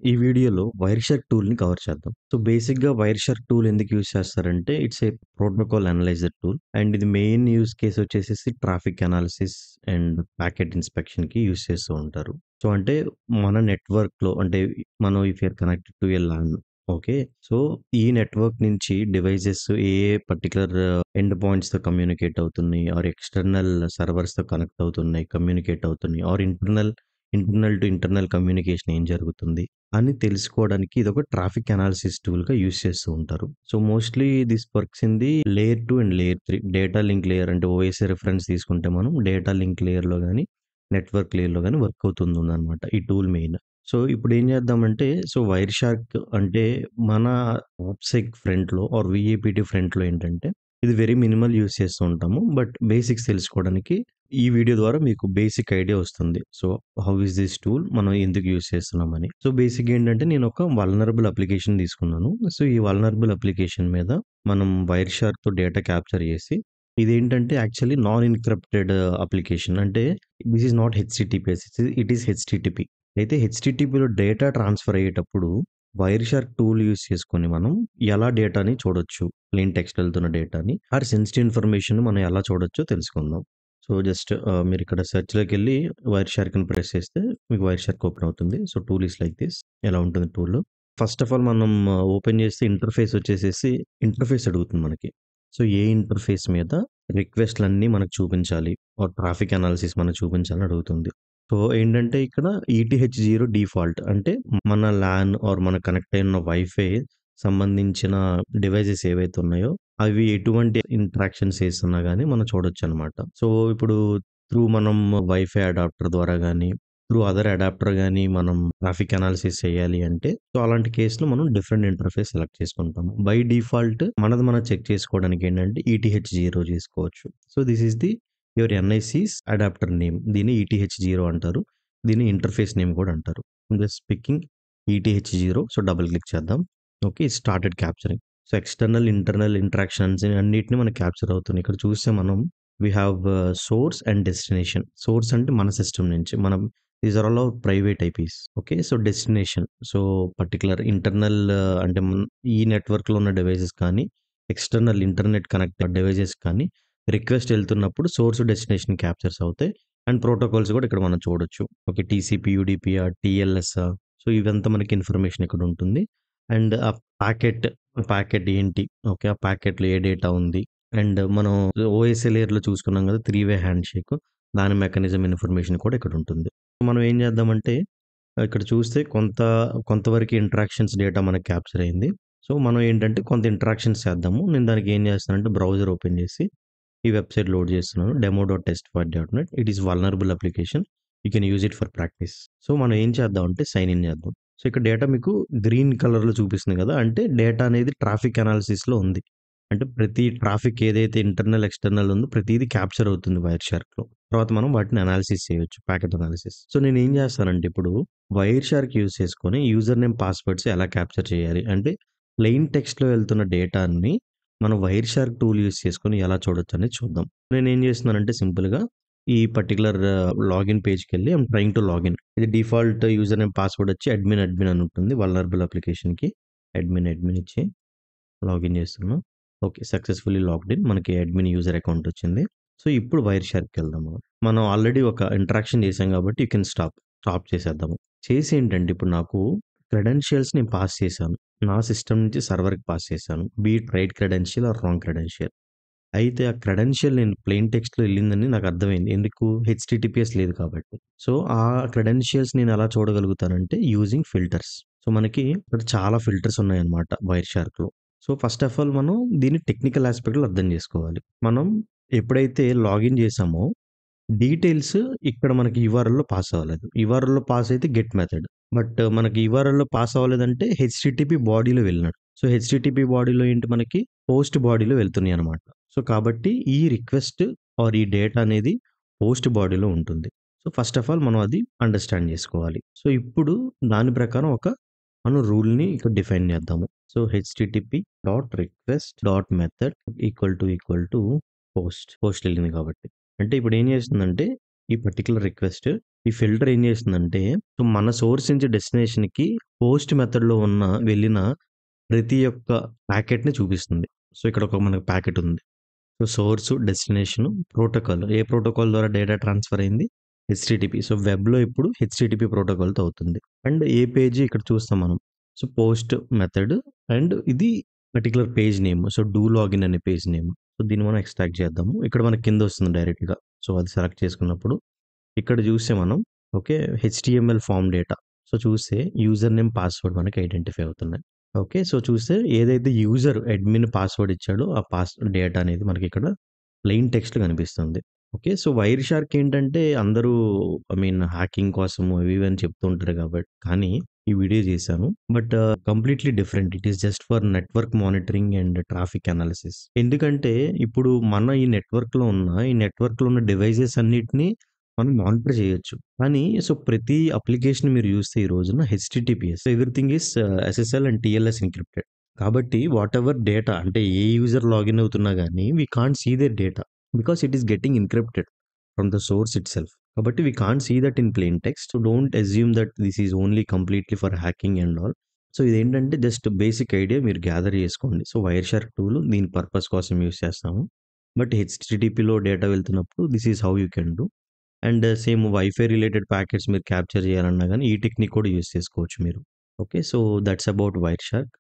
ఈ వీడియోలో వైర్‌షార్క్ టూల్‌ని కవర్ చేద్దాం. సో, బేసిక్‌గా వైర్‌షార్క్ టూల్ ఎందుకు యూజ్ చేస్తారంటే, it's a protocol analyser tool and ఇది మెయిన్ యూజ్ కేస్ వచ్చేసేసి ట్రాఫిక్ అనాలిసిస్ అండ్ ప్యాకెట్ ఇన్స్‌పెక్షన్‌కి యూజ్ చేస్తూ ఉంటారు. సో, అంటే మన నెట్వర్క్‌లో అంటే మనం if you are connected to a LAN okay. So, ఈ నెట్వర్క్ నుంచి డివైసెస్ ఏ ఏ పర్టిక్యులర్ ఎండ్ పాయింట్స్‌తో కమ్యూనికేట్ అవుతున్నాయి ఆర్ ఎక్స్‌టర్నల్ సర్వర్స్‌తో కనెక్ట్ అవుతున్నాయి, కమ్యూనికేట్ అవుతున్నాయి or internal to internal communication ఏం జరుగుతుంది అని తెలుసుకోవడానికి ఇదొక ట్రాఫిక్ అనాలిసిస్ టూల్‌గా యూజ్ చేస్తూ ఉంటారు. So, mostly this works in the layer 2 and layer 3 data link layer అంటే ఓఎస్ఐ రిఫరెన్స్ తీసుకుంటే మనం డేటా లింక్ లేయర్‌లో గాని, నెట్వర్క్ లేయర్‌లో గాని వర్క్ అవుతుందనమాట ఈ టూల్ మెయిన్. సో, ఇప్పుడు ఏం చేద్దామంటే వైర్ షార్క్ అంటే మన ఆప్సెక్ ఫ్రంట్‌లో ఆర్ వీఏపీటీ ఫ్రంట్‌లో ఏంటంటే ఇది వెరీ మినిమల్ యూజ్ చేస్తూ ఉంటాము. బట్ బేసిక్స్ తెలుసుకోవడానికి ఈ వీడియో ద్వారా మీకు బేసిక్ ఐడియా వస్తుంది. So, how is this tool? మనం ఎందుకు యూజ్ చేస్తున్నామని. సో, బేసిక్‌గా ఏంటంటే నేను ఒక వల్నరబుల్ అప్లికేషన్ తీసుకున్నాను. సో, ఈ వల్నరబుల్ అప్లికేషన్ మీద మనం వైర్ షార్క్‌తో డేటా క్యాప్చర్ చేసి ఇదేంటంటే యాక్చువల్లీ నాన్ ఎన్‌క్రిప్టెడ్ అప్లికేషన్. అంటే this is not HTTPS it is HTTP. అయితే హెచ్‌టిటిపిలో డేటా ట్రాన్స్‌ఫర్ అయ్యేటప్పుడు వైర్ షార్క్ టూల్ యూజ్ చేసుకొని మనం ఎలా డేటాని చూడొచ్చు. ప్లెయిన్ టెక్స్ట్ వెళ్తున్న డేటాని ఆర్ సెన్సిటివ్ ఇన్ఫర్మేషన్ మనం ఎలా చూడొచ్చో తెలుసుకుందాం. సో, జస్ట్ మీరిక్కడ సెర్చ్‌లోకెళ్ళి వైర్ షార్క్ అని ప్రెస్ చేస్తే మీకు వైర్ షార్క్ ఓపెన్ అవుతుంది. So, tool is like this. ఎలా ఉంటుంది టూల్? ఫస్ట్ ఆఫ్ ఆల్ మనం ఓపెన్ చేస్తే ఇంటర్ఫేస్ వచ్చేసేసి ఇంటర్ఫేస్ అడుగుతుంది మనకి. సో, ఏ ఇంటర్ఫేస్ మీద రిక్వెస్ట్‌లన్నీ మనకు చూపించాలి ఆర్ ట్రాఫిక్ అనాలిసిస్ మనకు చూపించాలని అడుగుతుంది. సో, ఏంటంటే ఇక్కడ ఈటీహెచ్0 డిఫాల్ట్ అంటే మన లాన్ ఆర్ మన కనెక్ట్ అయిన వైఫై సంబంధించిన డివైసెస్ ఏవైతే ఉన్నాయో అవి ఎటువంటి ఇంటరాక్షన్స్ చేస్తున్నా గాని మనం చూడొచ్చనమాట. సో, ఇప్పుడు మనం వైఫై అడాప్టర్ ద్వారా గాని, అదర్ అడాప్టర్ గాని మనం ట్రాఫిక్ అనాలిసిస్ చేయాలి అంటే, సో, అలాంటి కేస్‌లో మనం డిఫరెంట్ ఇంటర్ఫేస్ సెలెక్ట్ చేసుకుంటాం. బై డిఫాల్ట్ మనది మనం చెక్ చేసుకోవడానికి ఏంటంటే ఈటీహెచ్0 చేసుకోవచ్చు. So, this is the your NICs adapter name. దీన్ని ఈటీహెచ్0 అంటారు. దీన్ని ఇంటర్ఫేస్ నేమ్ కూడా అంటారు. Just picking ETH zero so, double click చేద్దాం. Okay. Started capturing. So, external, internal interactions అన్నిటిని మనకు క్యాప్చర్ అవుతున్నాయి. ఇక్కడ చూస్తే మనం we have source and destination. Source అంటే మన సిస్టమ్ నుంచి. మనం these are all our private eyepiece. Okay. So, destination. So, particular internal అంటే ఈ నెట్వర్క్‌లో ఉన్న డివైసెస్ కానీ, ఎక్స్‌టర్నల్ ఇంటర్నెట్ కనెక్టెడ్ డివైసెస్ కానీ రిక్వెస్ట్ ఎళ్తున్నప్పుడు సోర్స్, డెస్టినేషన్ క్యాప్చర్స్ అవుతాయి. అండ్ ప్రోటోకాల్స్ కూడా ఇక్కడ మనం చూడొచ్చు. ఓకే. టీసీపీ, యూడీపీయా, టీఎల్ఎస్సా సో, ఇవంతా మనకి ఇన్ఫర్మేషన్ ఇక్కడ ఉంటుంది. అండ్ ఆ ప్యాకెట్ ఏంటి? ఓకే. ఆ ప్యాకెట్‌లో ఏ డేటా ఉంది? అండ్ మనం ఓఎస్ఏ లేయర్‌లో చూసుకున్నాం కదా! 3 వే హ్యాండ్ షేక్. దాని మెకానిజం ఇన్ఫర్మేషన్ కూడా ఇక్కడ ఉంటుంది. మనం ఏం చేద్దామంటే ఇక్కడ చూస్తే కొంతవరకు ఇంటరాక్షన్స్ డేటా మనకు క్యాప్చర్ అయింది. సో, మనం ఏంటంటే కొంత ఇంటరాక్షన్స్ చేద్దాము. నేను దానికి ఏం చేస్తానంటే బ్రౌజర్ ఓపెన్ చేసి ఈ వెబ్‌సైట్ లోడ్ చేస్తున్నాను. demo.testfire.net. It is vulnerable application. You can use it for practice. So, మనం ఏం చేద్దామంటే సైన్ ఇన్ చేద్దాం. సో, ఇక్కడ డేటా మీకు గ్రీన్ కలర్‌లో చూపిస్తుంది కదా! అంటే డేటా అనేది ట్రాఫిక్ అనాలిసిస్‌లో ఉంది. అంటే ప్రతి ట్రాఫిక్ ఏదైతే ఇంటర్నల్, ఎక్స్‌టర్నల్ ఉందో ప్రతీది క్యాప్చర్ అవుతుంది వైర్ షార్క్‌లో. తర్వాత మనం వాటిని అనాలిసిస్ చేయొచ్చు. Packet analysis. సో, నేనేం చేస్తానంటే ఇప్పుడు వైర్ షార్క్ యూజ్ చేసుకొని యూజర్ నేమ్, పాస్వర్డ్స్ ఎలా క్యాప్చర్ చేయాలి? అంటే ప్లెయిన్ టెక్స్ట్‌లో వెళ్తున్న డేటాని మనం వైర్ షార్క్ టూల్ యూజ్ చేసుకొని ఎలా చూడొచ్చనేది చూద్దాం. నేనేం చేస్తున్నానంటే సింపుల్‌గా ఈ పర్టిక్యులర్ లాగిన్ పేజ్‌కెళ్ళి ఐయామ్ ట్రైయింగ్ టు లాగిన్. ఇది డిఫాల్ట్ యూజర్ నేమ్, పాస్వర్డ్ వచ్చి అడ్మిన్ అని ఉంటుంది. వల్నరబుల్ అప్లికేషన్‌కి అడ్మిన్ ఇచ్చి లాగిన్ చేస్తున్నాం. ఓకే. Successfully logged in. మనకి అడ్మిన్ యూజర్ అకౌంట్ వచ్చింది. సో, ఇప్పుడు వైర్ షార్క్‌కెళ్దాం మనం. మనం ఆల్రెడీ ఒక ఇంటరాక్షన్ చేసాం కాబట్టి యూ కెన్ స్టాప్ చేసేద్దాము. చేసి ఏంటంటే ఇప్పుడు నాకు క్రెడెన్షియల్స్ నేను పాస్ చేశాను. నా సిస్టమ్ నుంచి సర్వర్‌కి పాస్ చేశాను. Be it right credential or wrong credential. అయితే ఆ క్రెడెన్షియల్ నేను ప్లెయిన్ టెక్స్ట్‌లో ఎళ్ళిందని నాకు అర్థమైంది. ఎందుకు? హెచ్‌టిటిపిఎస్ లేదు కాబట్టి. సో, ఆ క్రెడెన్షియల్స్ నేను ఎలా చూడగలుగుతానంటే యూజింగ్ ఫిల్టర్స్. సో, మనకి ఇక్కడ చాలా ఫిల్టర్స్ ఉన్నాయన్నమాట వైర్ షార్క్‌లో. సో, ఫస్ట్ ఆఫ్ ఆల్ మనం దీన్ని టెక్నికల్ యాస్పెక్ట్‌లో అర్థం చేసుకోవాలి. మనం ఎప్పుడైతే లాగిన్ చేసామో డీటెయిల్స్ ఇక్కడ మనకి యూఆర్ఎల్‌లో పాస్ అవ్వలేదు. యూఆర్ఎల్‌లో పాస్ అయితే గెట్ మెథడ్. బట్ మనకి యూఆర్ఎల్‌లో పాస్ అవ్వలేదంటే హెచ్‌టిటిపి బాడీలో వెళ్ళినట్టు. సో, హెచ్‌టిటిపి బాడీలో ఏంటి మనకి పోస్ట్ బాడీలో వెళ్తున్నాయన్నమాట. సో, కాబట్టి ఈ రిక్వెస్ట్ ఆర్ ఈ డేటా అనేది పోస్ట్ బాడీలో ఉంటుంది. సో, ఫస్ట్ ఆఫ్ ఆల్ మనం అది అండర్‌స్టాండ్ చేసుకోవాలి. సో, ఇప్పుడు దాని ప్రకారం మనం రూల్‌ని ఇక్కడ డిఫైన్ చేద్దాము. So, HTTP dot request dot method equal to post. Post ఎళ్ళింది కాబట్టి. అంటే ఇప్పుడు ఏం చేస్తుందంటే ఈ పర్టిక్యులర్ రిక్వెస్ట్. ఈ ఫిల్టర్ ఏం చేస్తుందంటే, సో మన సోర్స్ నుంచి డెస్టినేషన్‌కి పోస్ట్ మెథడ్‌లో వెళ్ళిన ప్రతి ఒక్క ప్యాకెట్‌ని చూపిస్తుంది. సో ఇక్కడ మనకు ప్యాకెట్ ఉంది. So source, destination, protocol. ఏ ప్రోటోకాల్ ద్వారా డేటా ట్రాన్స్‌ఫర్ అయింది? హెచ్‌టిటిపి. సో వెబ్‌లో ఇప్పుడు హెచ్‌టిటిపి ప్రోటోకాల్‌తో అవుతుంది. అండ్ ఏ పేజీ ఇక్కడ చూస్తాం మనం. సో పోస్ట్ మెథడ్ అండ్ ఇది particular page name. So do login అనే పేజ్ నేమ్. సో దీన్ని మనం ఎక్స్ట్రాక్ట్ చేద్దాము. ఇక్కడ మనకి కింద వస్తుంది డైరెక్ట్‌గా. సో అది సెలెక్ట్ చేసుకున్నప్పుడు ఇక్కడ చూస్తే మనం okay. HTML form data. So చూస్తే యూజర్ నేమ్, పాస్వర్డ్ మనకి ఐడెంటిఫై అవుతున్నాయి. ఓకే. సో చూస్తే ఏదైతే యూజర్ అడ్మిన్ పాస్వర్డ్ ఇచ్చాడో ఆ డేటా అనేది మనకిక్కడ ప్లెయిన్ టెక్స్ట్ కనిపిస్తుంది. ఓకే. సో వైర్ షార్క్ ఏంటంటే అందరూ ఐ మీన్ హ్యాకింగ్ కోసము అవి ఇవి అని చెప్తూ ఉంటారు కానీ ఈ వీడియో చేశాను. But completely different. It is just for network monitoring and traffic analysis. ఎందుకంటే ఇప్పుడు మన ఈ నెట్వర్క్‌లో ఉన్న డివైసెస్ అన్నిటిని మనం మానిటర్ చేయొచ్చు. కానీ సో ప్రతి అప్లికేషన్ మీరు చూస్తే ఈ రోజున HTTPS. Everything is SSL and TLS encrypted. కాబట్టి వాటెవర్ డేటా అంటే ఏ యూజర్ లాగిన్ అవుతున్నా గాని we can't see their data. Because it is getting encrypted from the source itself. కాబట్టి we can't see that in plain text. So don't assume that this is only కంప్లీట్‌లీ for hacking and all. So ఇదేంటంటే just basic idea మీరు gather చేసుకోండి. So Wireshark tool దీని purpose కోసం use చేస్తాము. But హెచ్‌టిటిపిలో data వెళ్తున్నప్పుడు this is how you can do. And same wifi related packets మీరు capture చేయాలన్నా గాని ఈ టెక్నిక్ కూడా యూజ్ చేసుకోవచ్చు మీరు. Okay. So that's about wire shark.